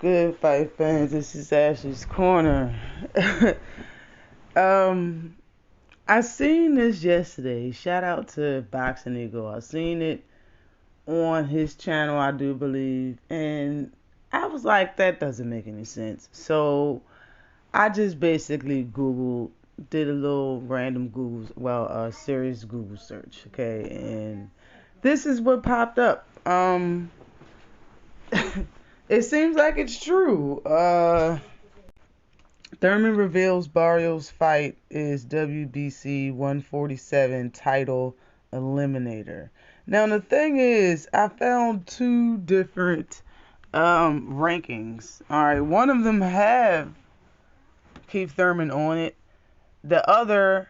Good fight fans, this is Ashley's Corner. um, I seen this yesterday. Shout out to Boxing Eagle. I seen it on his channel, I do believe, and I was like, that doesn't make any sense. So I just basically Googled, did a little random Google, serious Google search, okay, and this is what popped up. It seems like it's true. Thurman reveals Barrios' fight is WBC 147 title eliminator. Now the thing is, I found two different rankings. All right, one of them have Keith Thurman on it. The other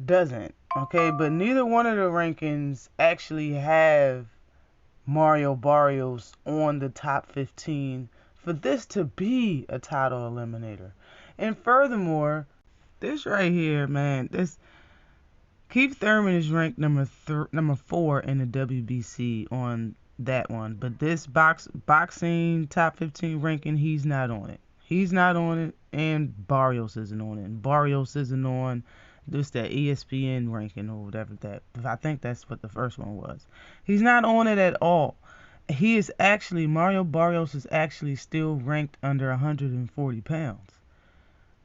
doesn't. Okay, but neither one of the rankings actually have Mario Barrios on the top 15 for this to be a title eliminator. And furthermore, this right here, man, this Keith Thurman is ranked number 4 in the WBC on that one, but this boxing top 15 ranking, he's not on it. He's not on it, and Barrios isn't on it. And Barrios isn't on this that ESPN ranking or whatever that. I think that's what the first one was. He's not on it at all. He is actually Mario Barrios is actually still ranked under 140 pounds.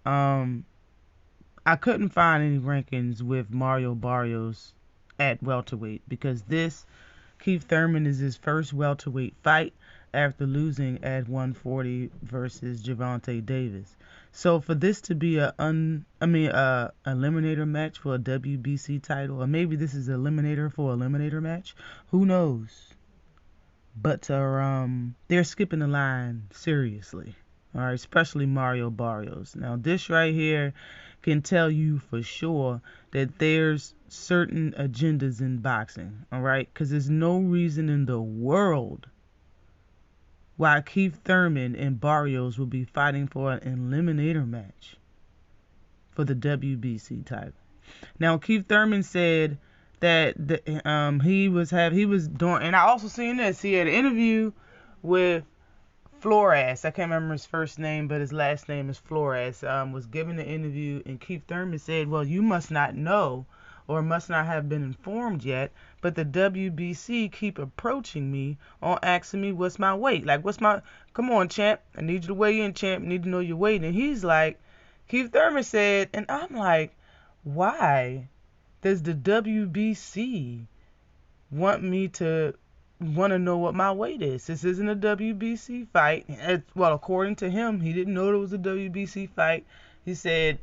I couldn't find any rankings with Mario Barrios at welterweight because this Keith Thurman is his first welterweight fight after losing at 140 versus Gervonta Davis. So for this to be eliminator match for a WBC title, or maybe this is eliminator for eliminator match, who knows? But they're skipping the line seriously. All right, especially Mario Barrios. Now this right here can tell you for sure that there's certain agendas in boxing, all right? Because there's no reason in the world why Keith Thurman and Barrios will be fighting for an eliminator match for the WBC title. Now Keith Thurman said that he was doing, and I also seen this. He had an interview with Flores. I can't remember his first name, but his last name is Flores. Was giving the interview, and Keith Thurman said, "Well, you must not know, or must not have been informed yet, but the WBC keep approaching me on asking me what's my weight. Like, come on, champ. I need you to weigh in, champ. I need to know your weight." And he's like, Keith Thurman said, and I'm like, why does the WBC want to know what my weight is? This isn't a WBC fight. Well, according to him, he didn't know it was a WBC fight. He said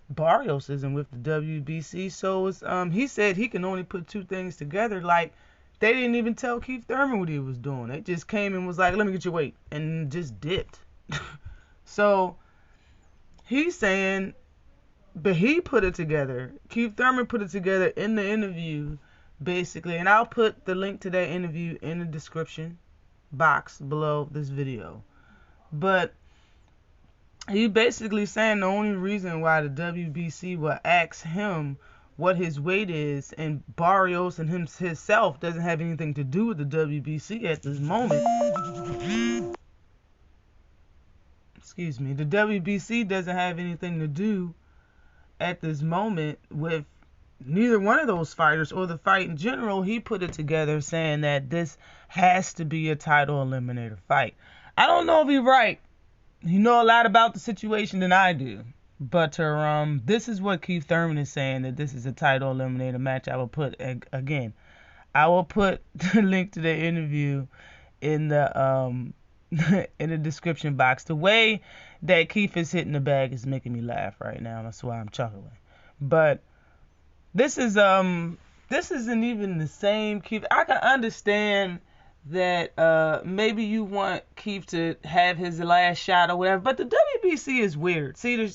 Barrios isn't with the WBC, so he said he can only put two things together. Like, they didn't even tell Keith Thurman what he was doing. They just came and was like, "Let me get your weight," and just dipped. So he's saying, but he put it together. Keith Thurman put it together in the interview, basically, and I'll put the link to that interview in the description box below this video. But he basically saying the only reason why the WBC will ask him what his weight is, and Barrios and himself doesn't have anything to do with the WBC at this moment. Excuse me. The WBC doesn't have anything to do at this moment with neither one of those fighters or the fight in general. He put it together saying that this has to be a title eliminator fight. I don't know if he's right. You know a lot about the situation than I do. But this is what Keith Thurman is saying, that this is a title eliminator match. I will put, again, I will put the link to the interview in the in the description box. The way that Keith is hitting the bag is making me laugh right now. That's why I'm chuckling. But this isn't even the same Keith. I can understand that maybe you want Keith to have his last shot or whatever, but the WBC is weird. See,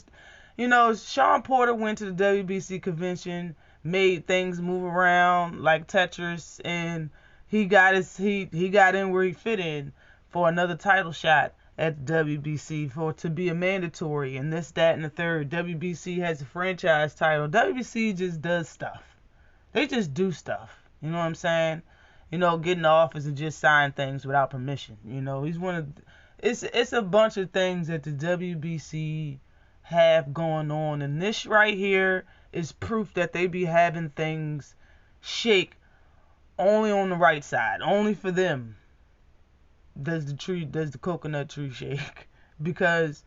Sean Porter went to the WBC convention, made things move around like Tetris, and he got in where he fit in for another title shot at the WBC to be a mandatory, and this, that, and the third. WBC has a franchise title. WBC just does stuff. They just do stuff. You know what I'm saying? Get in the office and just sign things without permission. He's one of It's a bunch of things that the WBC have going on, and this right here is proof that they be having things shake only on the right side. Only for them does the coconut tree shake. Because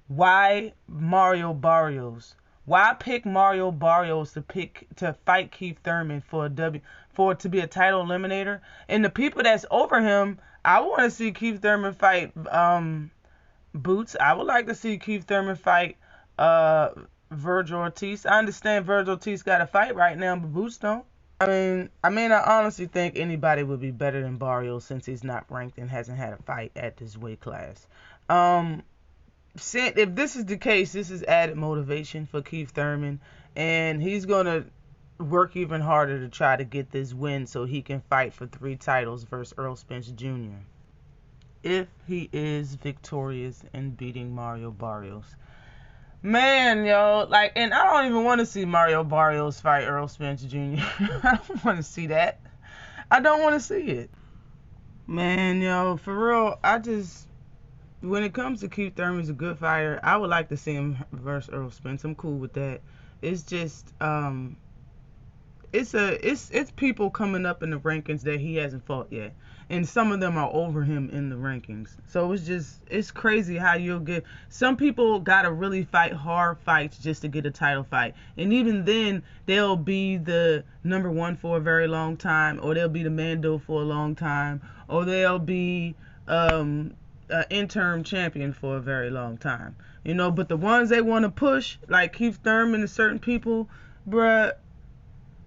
why Mario Barrios? Why pick Mario Barrios to fight Keith Thurman for it to be a title eliminator? And the people that's over him, I want to see Keith Thurman fight Boots. I would like to see Keith Thurman fight Virgil Ortiz. I understand Virgil Ortiz got a fight right now, but Boots don't. I honestly think anybody would be better than Barrios since he's not ranked and hasn't had a fight at this weight class. If this is the case, this is added motivation for Keith Thurman, and he's gonna work even harder to try to get this win so he can fight for 3 titles versus Earl Spence Jr. if he is victorious in beating Mario Barrios. Man, yo, and I don't even want to see Mario Barrios fight Earl Spence Jr. I don't want to see that. I don't want to see it. Man, yo, for real, when it comes to Keith Thurman's a good fighter, I would like to see him versus Earl Spence. I'm cool with that. It's just, it's people coming up in the rankings that he hasn't fought yet, and some of them are over him in the rankings. So it's crazy how you'll get some people gotta really fight hard fights just to get a title fight, and even then they'll be the number 1 for a very long time, or they'll be the Mando for a long time, or they'll be an interim champion for a very long time. But the ones they want to push, like Keith Thurman and certain people, bruh,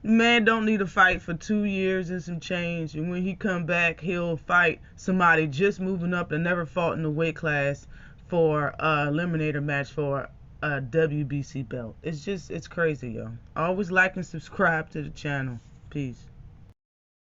man don't need to fight for 2 years and some change, and when he come back, he'll fight somebody just moving up and never fought in the weight class for a eliminator match for a WBC belt. It's crazy, yo. Always like and subscribe to the channel. Peace.